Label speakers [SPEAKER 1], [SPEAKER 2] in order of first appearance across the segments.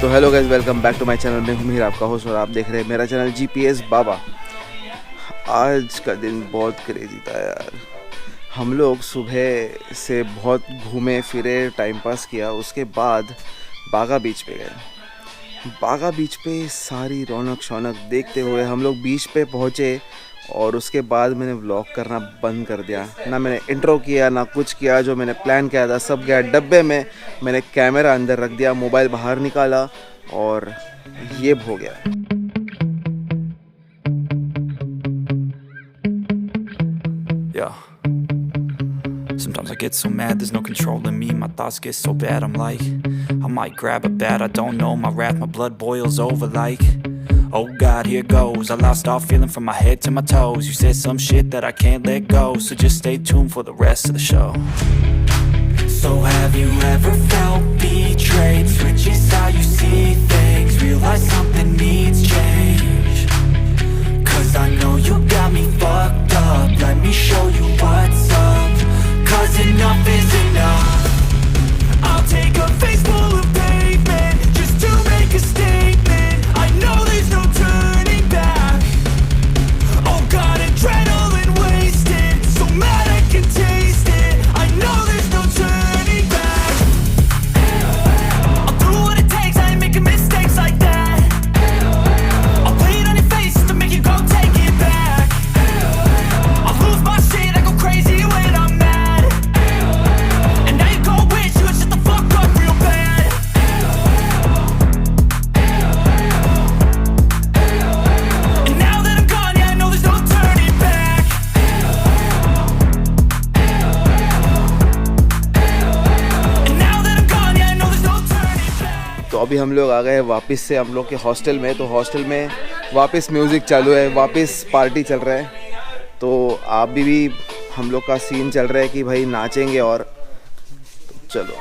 [SPEAKER 1] तो hello guys, welcome back to my channel. मैं हूं मीर, आपका होस्ट, और आप देख रहे हैं मेरा चैनल GPS बाबा। आज का दिन बहुत क्रेजी था यार। हम लोग सुबह से बहुत घूमे फिरे, टाइम पास किया। उसके बाद बागा बीच पे गए। बागा बीच पे सारी रौनक शौनक देखते हुए हम लोग बीच पे पहुँचे, और उसके बाद मैंने व्लॉग करना बंद कर दिया। ना मैंने इंट्रो किया, ना कुछ किया। जो मैंने प्लान किया था सब गया डब्बे में। मैंने कैमरा अंदर रख दिया, मोबाइल बाहर निकाला, और ये हो गया।
[SPEAKER 2] Yeah. Sometimes I get so mad, there's no controlling me. My thoughts get so bad, I'm like, I might grab a bat, I don't know. My wrath, my blood boils over like, oh God, here goes. I lost all feeling from my head to my toes. You said some shit that I can't let go, so just stay tuned for the rest of the show. So have you ever felt betrayed? Switches how you see things, realize something needs change. Cause I know you got me fucked up, let me show you what's up. Cause enough is enough. I'll take a face full of pavement just to make a statement. I know there's no turning back. Oh God, adrenaline wasted, so mad I can taste it. I know there's no turning back. I'll do what it takes, I ain't making mistakes like that. I'll play it on your face to make you go take it back. I'll lose my shit, I go crazy when I'm mad. And now you go wish you would shut the fuck up real bad. And now that I'm gone, yeah, I know there's no turning back. And now that I'm gone, yeah, I know there's no turning back.
[SPEAKER 1] तो अभी हम लोग आ गए वापस से हम लोग के हॉस्टल में। तो हॉस्टल में वापस म्यूज़िक चालू है, वापस पार्टी चल रहा है। तो आप भी हम लोग का सीन चल रहा है कि भाई नाचेंगे। और तो चलो,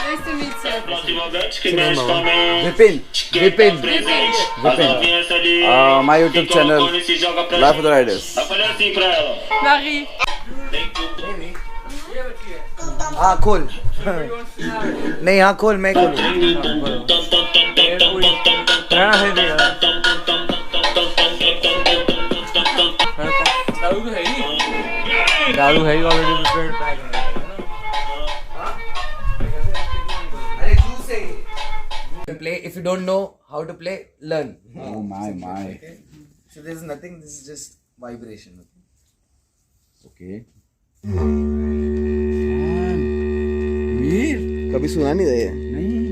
[SPEAKER 3] Nice to meet you.
[SPEAKER 1] Vipin my YouTube channel life of the Riders.
[SPEAKER 3] Marie.
[SPEAKER 4] हाँ खोल। नहीं हाँ खोल, मैं खोलूँ। दारू है ही ऑलरेडी प्रिपेयर्ड बैग में। अरे जूस है। Play. If you don't know how to play, learn.
[SPEAKER 1] Oh my.
[SPEAKER 4] Okay. So there is nothing. This is just vibration.
[SPEAKER 1] Okay. कभी सुना नहीं था ये?
[SPEAKER 4] नहीं।